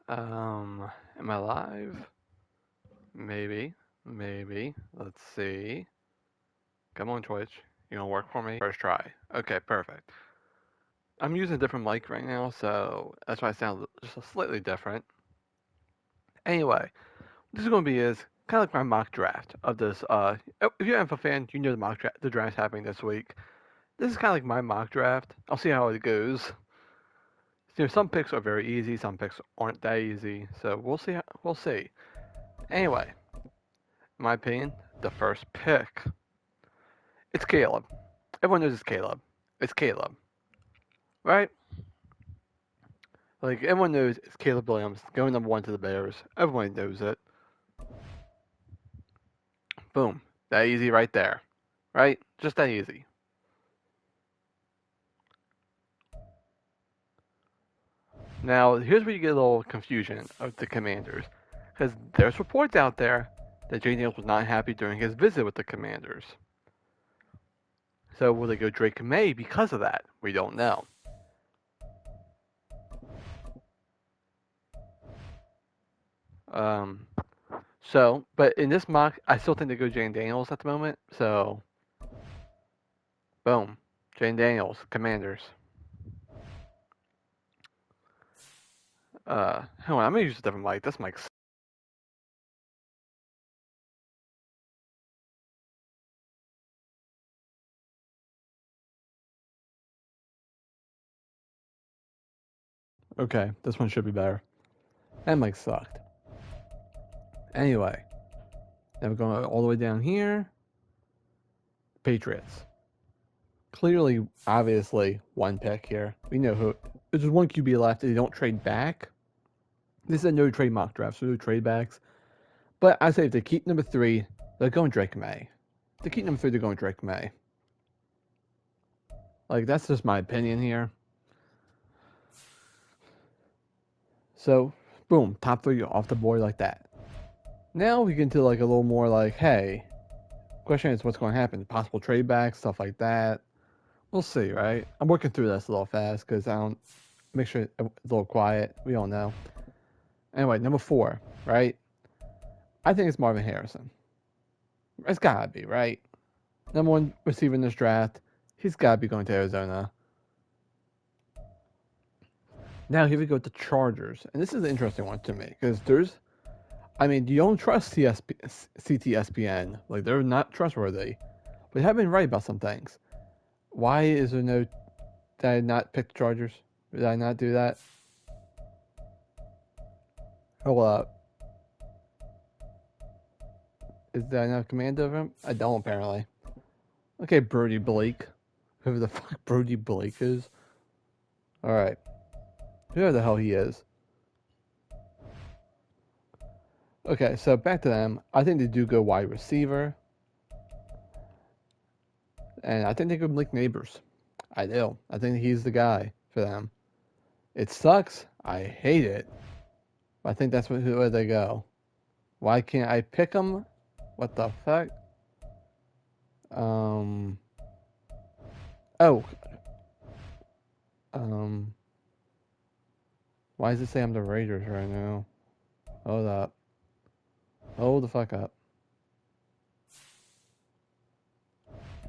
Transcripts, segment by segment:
Am I live? Maybe. Maybe. Let's see. Come on, Twitch. You gonna work for me? First try. Okay, perfect. I'm using a different mic right now, so that's why I sound just slightly different. Anyway, this is gonna be is kind of like my mock draft of this. If you're an NFL fan, you know the draft's happening this week. This is kind of like my mock draft. I'll see how it goes. Some picks are very easy, some picks aren't that easy, so we'll see. We'll see. Anyway, in my opinion, the first pick. It's Caleb. Everyone knows it's Caleb. It's Caleb, right? Like everyone knows it's Caleb Williams going number one to the Bears. Everyone knows it. Boom. That easy right there. Right? Just that easy. Now, here's where you get a little confusion of the Commanders. Because there's reports out there that Jay Daniels was not happy during his visit with the Commanders. So will they go Drake May because of that? We don't know. Um, but in this mock, I still think they go Jane Daniels at the moment. So, boom. Jane Daniels, Commanders. Hold on, I'm gonna use a different mic. This mic's okay. This one should be better. That mic sucked. Anyway, then we're going all the way down here. Patriots. Clearly, obviously, one pick here. We know who. There's just one QB left. They don't trade back. This is a no trade mock draft, so no trade backs. But I say if they keep number 3, they're going Drake May. If they keep number 3, they're going Drake May. Like that's just my opinion here. So, boom, top 3 off the board like that. Now we get into like a little more like, hey, question is what's going to happen? Possible trade backs, stuff like that. We'll see, right? I'm working through this a little fast because I don't make sure it's a little quiet. We all know. Anyway, number 4, right? I think it's Marvin Harrison. It's gotta be, right? Number 1 receiver in this draft. He's gotta be going to Arizona. Now here we go with the Chargers, and this is an interesting one to me because you don't trust CTSPN. Like they're not trustworthy, but they have been right about some things. Why is there no? Did I not pick the Chargers? Did I not do that? Hold up. Is that not a command over him? I don't apparently. Okay, Brody Blake. Whoever the fuck Brody Blake is. Alright. Whoever the hell he is. Okay, so back to them. I think they do go wide receiver. And I think they go Blake Neighbors. I do. I think he's the guy for them. It sucks. I hate it. But I think that's where they go. Why can't I pick them? What the fuck? Um. Oh. Why does it say I'm the Raiders right now? Hold up. Hold the fuck up.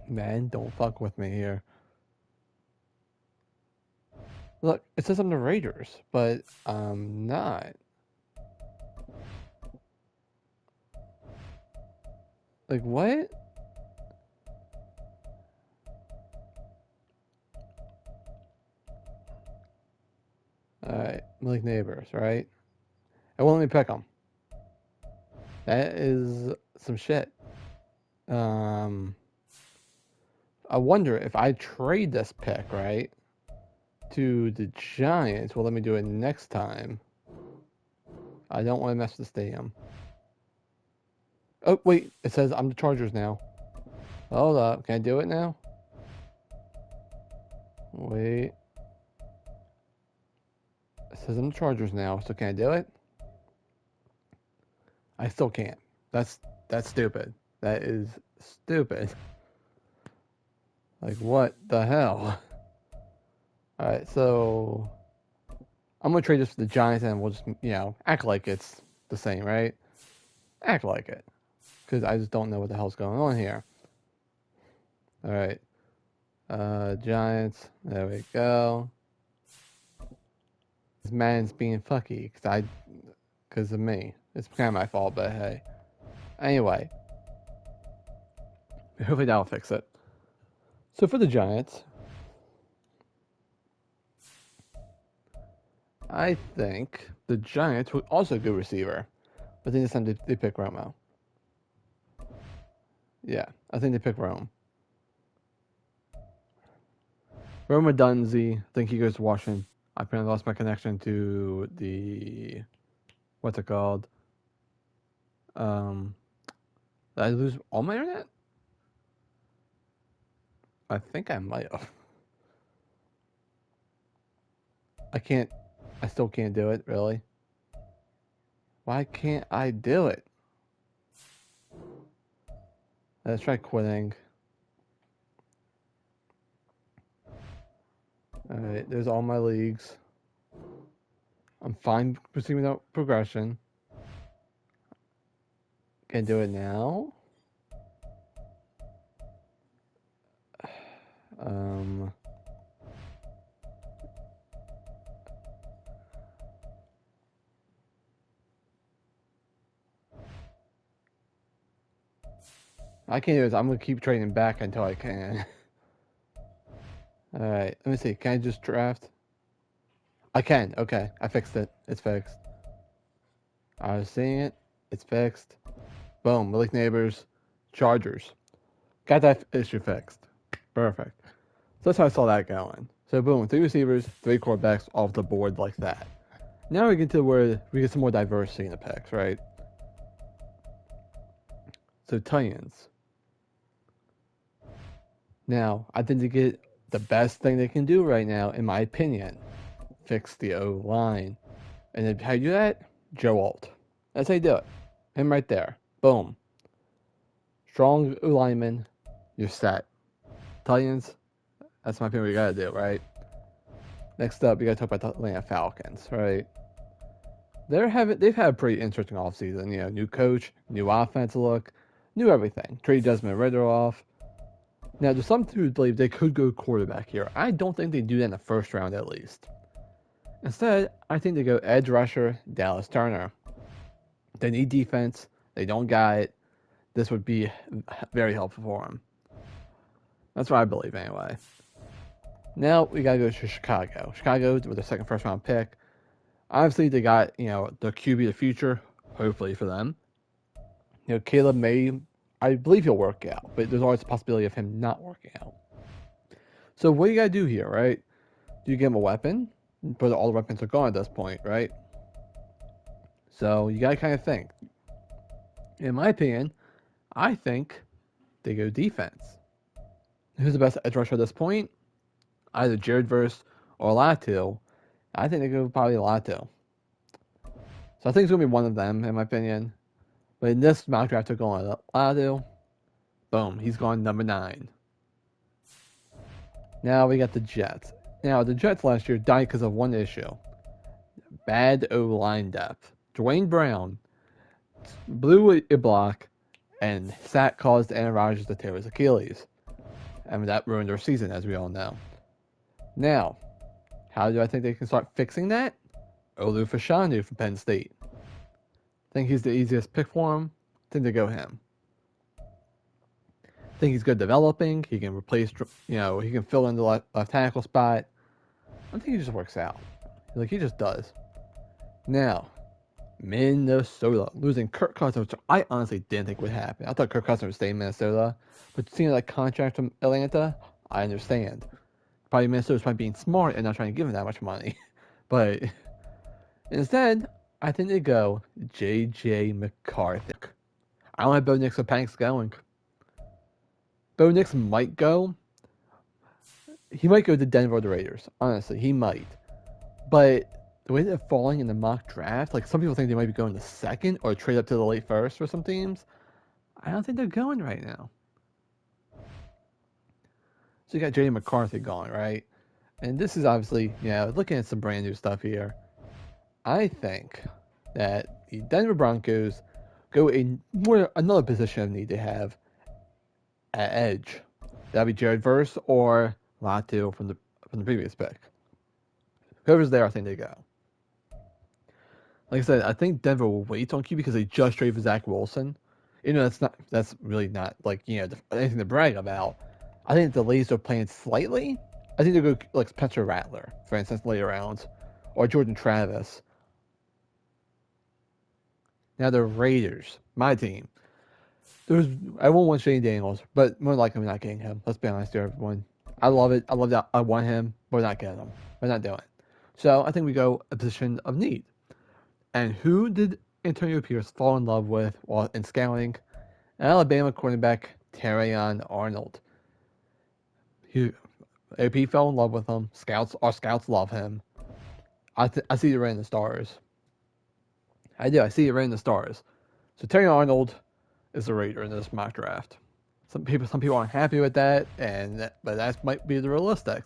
Man, don't fuck with me here. Look, it says I'm the Raiders, but I'm not. Like, what? Alright, Malik Neighbors, right? It won't let me pick them. That is some shit. I wonder if I trade this pick, right, to the Giants. Well, let me do it next time. I don't want to mess with the stadium. Oh, wait. It says I'm the Chargers now. Hold up. Can I do it now? Wait. It says I'm the Chargers now, so can I do it? I still can't. That's stupid. That is stupid. Like, what the hell? Alright, so I'm gonna trade this for the Giants, and we'll just act like it's the same, right? Act like it, because I just don't know what the hell's going on here. All right, Giants. There we go. This man's being fucky because of me. It's kind of my fault, but hey. Anyway, hopefully that'll fix it. So for the Giants, I think the Giants would also go receiver, but then this time they pick Romo. Yeah, I think they pick Rome. Rome Dunzy, I think he goes to Washington. I apparently lost my connection to the what's it called? Did I lose all my internet? I think I might have. I still can't do it, really. Why can't I do it? Let's try quitting. Alright, there's all my leagues. I'm fine proceeding without progression. Can I do it now? I can't do this. I'm gonna keep trading back until I can. Alright, let me see. Can I just draft? I can. Okay, I fixed it. It's fixed. I was seeing it. It's fixed. Boom. Malik Neighbors, Chargers. Got that issue fixed. Perfect. So that's how I saw that going. So boom, 3 receivers, 3 quarterbacks off the board like that. Now we get to where we get some more diversity in the picks, right? So Titans. Now, I think they get the best thing they can do right now, in my opinion. Fix the O-line. And then how you do that? Joe Alt. That's how you do it. Him right there. Boom. Strong O-lineman. You're set. Titans. That's my opinion what you gotta do, right? Next up, you gotta talk about the Atlanta Falcons, right? They've had a pretty interesting offseason. New coach, new offensive look, new everything. Trade Desmond Ridder off. Now, there's some who believe they could go quarterback here. I don't think they do that in the first round at least. Instead, I think they go edge rusher, Dallas Turner. They need defense. They don't got it. This would be very helpful for them. That's what I believe anyway. Now, we got to go to Chicago. Chicago with their second first round pick. Obviously, they got, the QB of the future, hopefully for them. Caleb May, I believe he'll work out, but there's always a possibility of him not working out. So what do you got to do here, right? Do you give him a weapon? But all the weapons are gone at this point, right? So you got to kind of think. In my opinion, I think they go defense. Who's the best edge rusher at this point? Either Jared Verse or Latu. I think they go probably Latu. So I think it's going to be one of them, in my opinion. But in this mock draft, they're going Latu. Boom, he's gone number 9. Now we got the Jets. Now, the Jets last year died because of one issue. Bad O-line depth. Dwayne Brown blew a block, and that caused Aaron Rodgers to tear his Achilles. And that ruined their season, as we all know. Now, how do I think they can start fixing that? Olu Fashanu from Penn State. Think he's the easiest pick for him? Think they go him. Think he's good developing. He can replace, he can fill in the left tackle spot. I think he just works out. He just does. Now, Minnesota losing Kirk Cousins, which I honestly didn't think would happen. I thought Kirk Cousins would stay in Minnesota, but seeing that contract from Atlanta, I understand. Probably Minnesota's probably being smart and not trying to give him that much money, but instead, I think they go J.J. McCarthy. I don't have Bo Nix or Panks going. Bo Nix might go. He might go to Denver or the Raiders. Honestly, he might. But the way they're falling in the mock draft, some people think they might be going to second or trade up to the late first for some teams. I don't think they're going right now. So you got J.J. McCarthy going, right? And this is obviously, looking at some brand new stuff here. I think that the Denver Broncos go in another position of need to have at edge. That'd be Jared Verse or Latu from the previous pick. Whoever's there, I think they go. Like I said, I think Denver will wait on Q because they just traded for Zach Wilson. You know, that's really not like anything to brag about. I think the Leafs are playing slightly. I think they go like Spencer Rattler, for instance, later rounds, or Jordan Travis. Now the Raiders, my team. There's everyone wants Shane Daniels, but more likely we're not getting him. Let's be honest here, everyone. I love it. I love that. I want him, but we're not getting him. We're not doing it. So I think we go a position of need. And who did Antonio Pierce fall in love with while in scouting? Alabama cornerback Terrion Arnold. AP fell in love with him. Our scouts love him. I see it right in the stars. I do. I see it right in the stars. So Terrion Arnold is a Raider in this mock draft. Some people aren't happy with that, but that might be the realistic.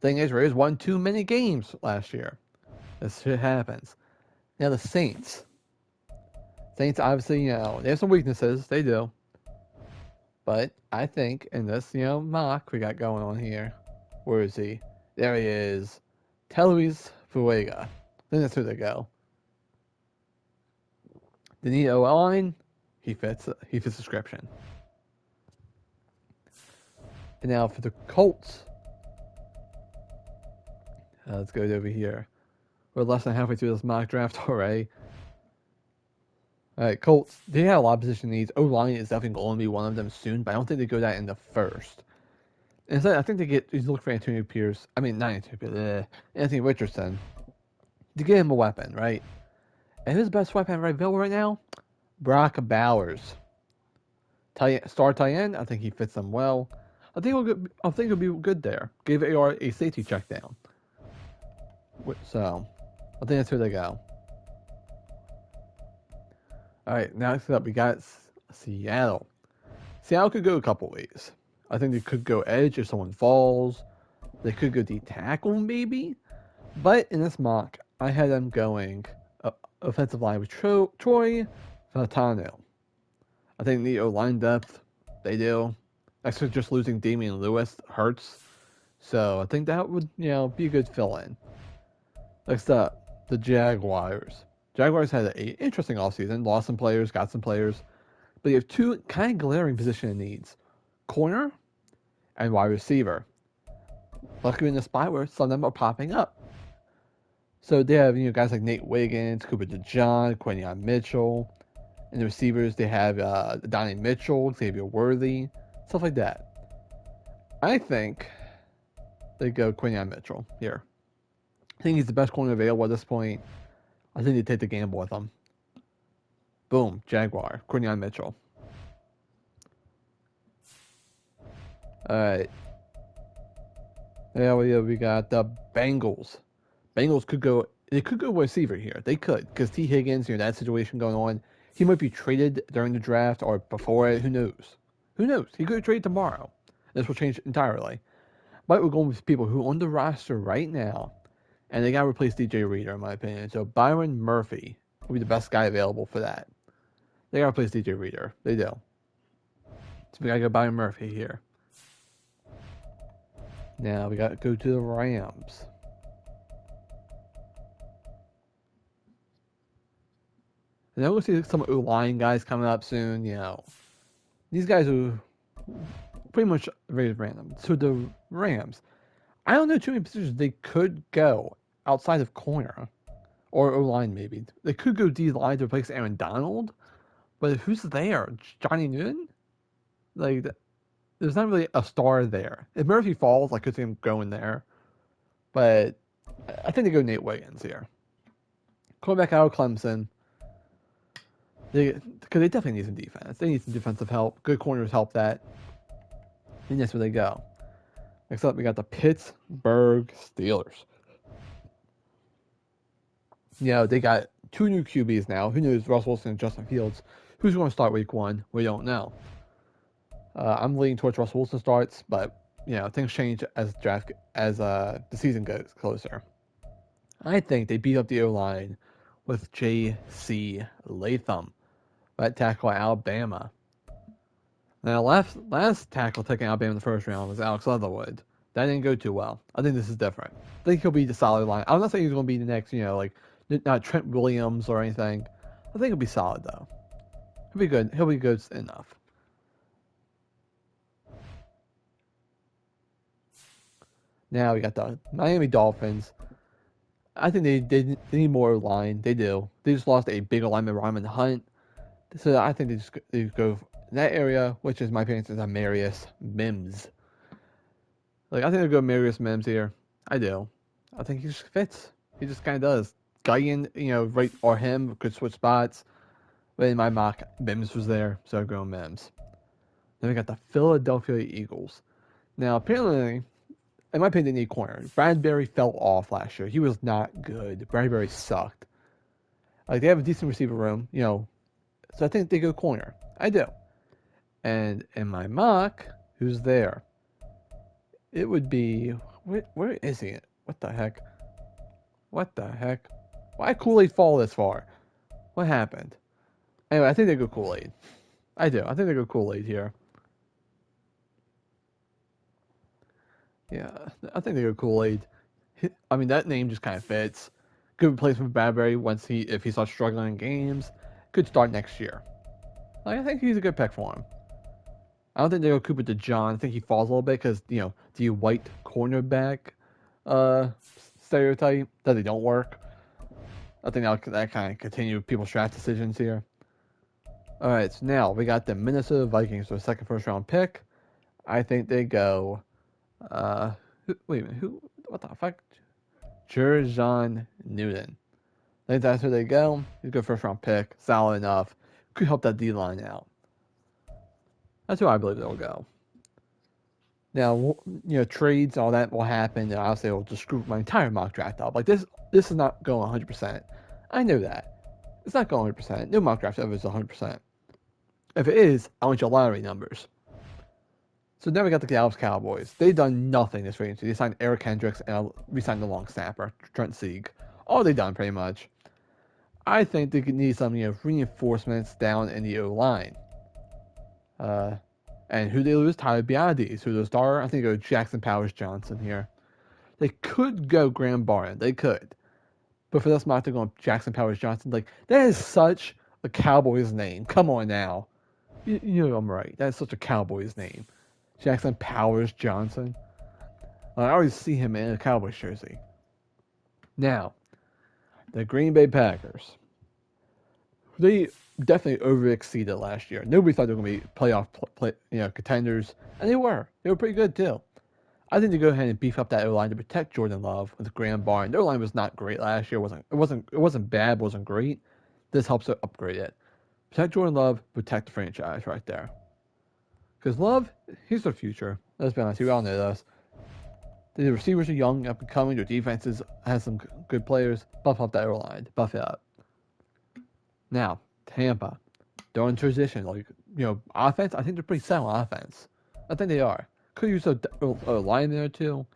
Thing is, Raiders won too many games last year. This shit happens. Now the Saints. Saints obviously, they have some weaknesses. They do. But I think in this, mock we got going on here. Where is he? There he is. Luis Fuega. I think that's who they go. The need O-line, he fits the description. And now for the Colts. Let's go over here. We're less than halfway through this mock draft already. Alright, Colts, they have a lot of position needs. O-line is definitely going to be one of them soon, but I don't think they go that in the first. Instead, I think he's looking for Antonio Pierce. I mean, not Antonio Pierce, Anthony Richardson. To get him a weapon, right? And his best weapon right available right now? Brock Bowers. Star tight end, I think he fits them well. I think he'll be good there. Give AR a safety check down. So, I think that's where they go. Alright, next up we got Seattle. Seattle could go a couple ways. I think they could go edge if someone falls. They could go D tackle maybe. But in this mock, I had them going offensive line with Troy Fautanu. I think the O-line depth, they do. Actually, just losing Damian Lewis hurts. So I think that would, be a good fill-in. Next up, the Jaguars. Jaguars had an interesting offseason. Lost some players, got some players. But you have two kind of glaring position needs. Corner and wide receiver. Luckily in the spot where some of them are popping up. So they have, guys like Nate Wiggins, Cooper DeJean, Quinyon Mitchell. And the receivers, they have Donnie Mitchell, Xavier Worthy, stuff like that. I think they go Quinyon Mitchell here. I think he's the best corner available at this point. I think they take the gamble with him. Boom, Jaguar, Quinyon Mitchell. Alright. Yeah, we got the Bengals. Bengals could go receiver here. They could, because T. Higgins, that situation going on. He might be traded during the draft or before it. Who knows? He could trade tomorrow. This will change entirely. But we're going with people who are on the roster right now, and they got to replace DJ Reader, in my opinion. So Byron Murphy will be the best guy available for that. They got to replace DJ Reader. They do. So we got to go Byron Murphy here. Now we got to go to the Rams. And then we'll see some O-line guys coming up soon. These guys are pretty much very random. So the Rams, I don't know too many positions they could go outside of corner or O-line maybe. They could go D-line to replace Aaron Donald, but who's there? Johnny Newton? Like, there's not really a star there. If Murphy falls, I could see him going there. But I think they go Nate Wiggins here. Quarterback out of Clemson. Because they definitely need some defense. They need some defensive help. Good corners help that. And that's where they go. Next up, we got the Pittsburgh Steelers. They got two new QBs now. Who knows? Russell Wilson and Justin Fields. Who's going to start week 1? We don't know. I'm leaning towards Russell Wilson starts, but things change as the season goes closer. I think they beat up the O-line with J.C. Latham, right tackle at Alabama. Now, last tackle taking Alabama in the first round was Alex Leatherwood. That didn't go too well. I think this is different. I think he'll be the solid line. I'm not saying he's going to be the next, like not Trent Williams or anything. I think he'll be solid though. He'll be good. He'll be good enough. Now we got the Miami Dolphins. I think they need more line. They do. They just lost a big alignment, Ryman Hunt. So I think they go in that area, which is my opinion is Amarius Mims. Like I think they'll go Marius Mims here. I do. I think he just fits. He just kind of does. Guyton, right or him could switch spots. But in my mock, Mims was there, so I'm going Mims. Then we got the Philadelphia Eagles. Now apparently, in my opinion, they need corner. Bradbury fell off last year. He was not good. Bradbury sucked. Like they have a decent receiver room, so I think they go corner. I do. And in my mock, who's there? It would be where is he? What the heck? What the heck? Why Kool-Aid fall this far? What happened? Anyway, I think they go Kool-Aid. I do. I think they go Kool-Aid here. Yeah, I think they go Kool-Aid. I mean, that name just kind of fits. Good replacement for Bradbury if he starts struggling in games. Could start next year. Like, I think he's a good pick for him. I don't think they go Cooper DeJean. I think he falls a little bit because, the white cornerback stereotype that they don't work. I think that kind of continue people's draft decisions here. All right, so now we got the Minnesota Vikings for a second first round pick. I think they go. Wait a minute, who? What the fuck? Jer'Zhan Newton. I think that's where they go. He's a good first round pick, solid enough. Could help that D line out. That's who I believe they'll go. Now, trades, all that will happen, and obviously it'll just screw my entire mock draft up. Like, this is not going 100%. I know that. It's not going 100%. No mock draft ever is 100%. If it is, I want your lottery numbers. So now we got the Dallas Cowboys. They've done nothing this free agency. They signed Eric Kendricks and re-signed the long snapper, Trent Sieg. All they've done, pretty much. I think they could need some, reinforcements down in the O-line. And who they lose? Tyler Biadasz. Who the star? I think they go Jackson Powers Johnson here. They could go Graham Barton. They could. But for this mock, they're going Jackson Powers Johnson. Like, that is such a Cowboys name. Come on now. You know I'm right. That is such a Cowboys name. Jackson Powers Johnson. I already see him in a Cowboys jersey. Now, the Green Bay Packers. They definitely overexceeded last year. Nobody thought they were going to be playoff contenders, and they were. They were pretty good too. I think they go ahead and beef up that O-line to protect Jordan Love with Graham Barton. Their O-line was not great last year. It wasn't bad, but wasn't great. This helps to upgrade it. Protect Jordan Love, protect the franchise right there. Because Love, he's their future. Let's be honest, we all know this. The receivers are young, up and coming. Their defenses has some good players. Buff up that O-line. Buff it up. Now, Tampa. They're in transition. Offense, I think they're pretty set on offense. I think they are. Could use a line there too.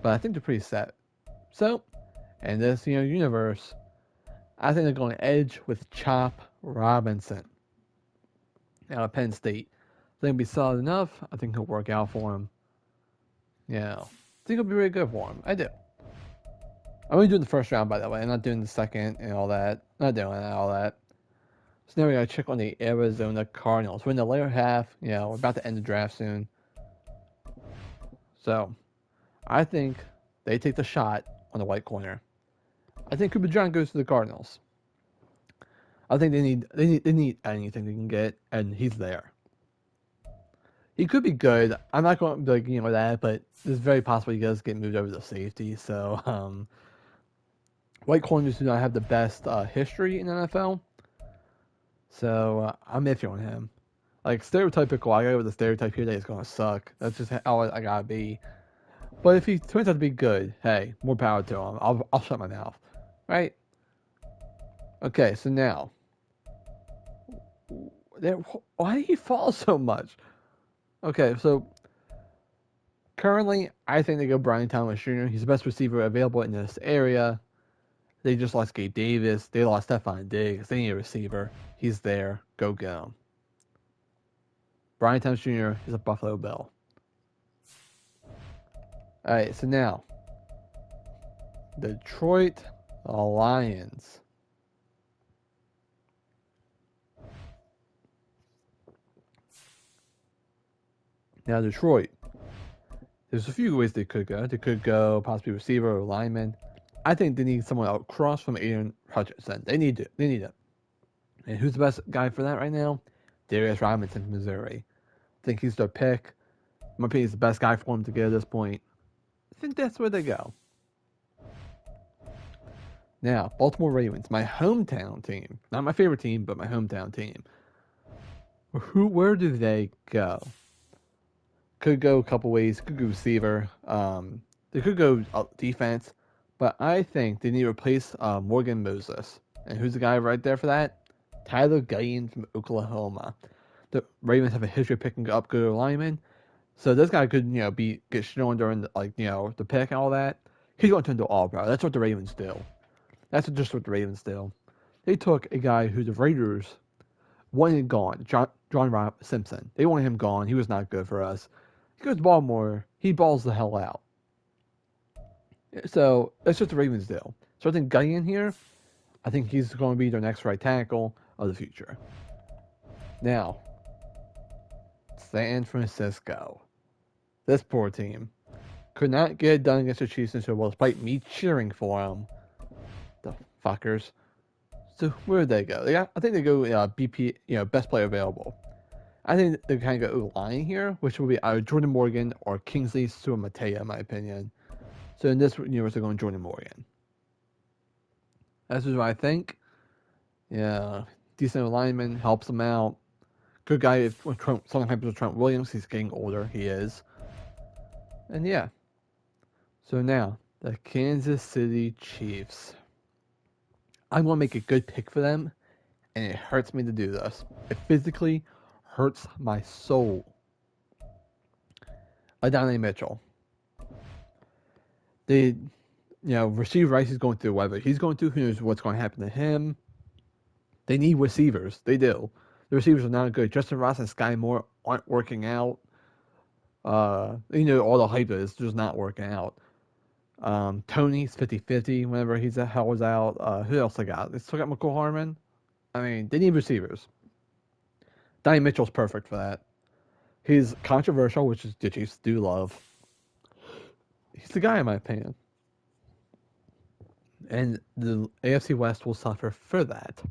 But I think they're pretty set. So, in this universe, I think they're going edge with Chop Robinson. Out of Penn State. I think he'll be solid enough. I think he'll work out for him. Yeah. I think it'll be really good for him. I do. I'm only doing the first round, by the way. I'm not doing the second and all that. Not doing all that. So now we gotta check on the Arizona Cardinals. We're in the later half. We're about to end the draft soon. So, I think they take the shot on the white corner. I think Cooper DeJean goes to the Cardinals. I think they need anything they can get, and he's there. He could be good. I'm not going to be like, that, but it's very possible he does get moved over to safety. So, white corners do not have the best history in the NFL. So, I'm iffy on him. Like, stereotypical, I go with the stereotype here that he's going to suck. That's just how I got to be. But if he turns out to be good, hey, more power to him. I'll shut my mouth. Right? Okay, so now. Why did he fall so much? Okay, so currently, I think they go Brian Thomas Jr. He's the best receiver available in this area. They just lost Gabe Davis. They lost Stephon Diggs. They need a receiver. He's there. Go get him. Brian Thomas Jr. is a Buffalo Bill. All right, so now Detroit Lions. Now Detroit. There's a few ways they could go. They could go possibly receiver or lineman. I think they need someone across from Aiden Hutchinson. They need it. They need it. And who's the best guy for that right now? Darius Robinson from Missouri. I think he's their pick. In my opinion, he's the best guy for him to get at this point. I think that's where they go. Now, Baltimore Ravens, my hometown team. Not my favorite team, but my hometown team. Where do they go? Could go a couple ways. Could go receiver. They could go defense. But I think they need to replace Morgan Moses. And who's the guy right there for that? Tyler Guyton from Oklahoma. The Ravens have a history of picking up good linemen. So this guy could, get shown during the pick and all that. He's going to turn to all-pro. That's what the Ravens do. That's just what the Ravens do. They took a guy who the Raiders wanted gone, John Rob Simpson. They wanted him gone. He was not good for us. He goes to Baltimore. He balls the hell out. So that's what the Ravens do. So I think Guyton here, I think he's going to be their next right tackle of the future. Now, San Francisco. This poor team could not get it done against the Chiefs in Super Bowl, despite me cheering for them. The fuckers. So where did they go? I think they go BP, best player available. I think they kind of go line here, which will be either Jordan Morgan or Kingsley Suamataia, in my opinion. So in this universe, they're going Jordan Morgan. That's what I think. Yeah, decent lineman, helps them out. Good guy if something happens with Trent Williams. He's getting older. He is. And yeah. So now, the Kansas City Chiefs. I'm going to make a good pick for them, and it hurts me to do this. It physically hurts my soul. Adonai Mitchell. They, Rasheed Rice is going through whether he's going through, who knows what's going to happen to him. They need receivers. They do. The receivers are not good. Justin Ross and Sky Moore aren't working out. All the hype is just not working out. Tony's 50-50 whenever he's was out. Who else they got? They still got McCall Harmon. I mean, they need receivers. Donnie Mitchell's perfect for that. He's controversial, which is the Chiefs do love. He's the guy, in my opinion. And the AFC West will suffer for that.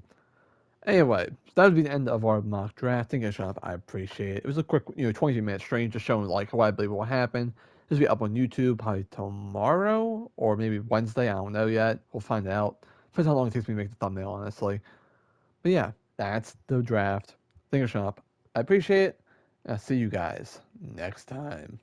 Anyway, that would be the end of our mock draft. Thank you, Sean. I appreciate it. It was a quick, 22-minute stream just showing what I believe will happen. This will be up on YouTube probably tomorrow or maybe Wednesday. I don't know yet. We'll find out. Depends how long it takes me to make the thumbnail, honestly. But yeah, that's the draft. Thank you, Sean. I appreciate it. I'll see you guys next time.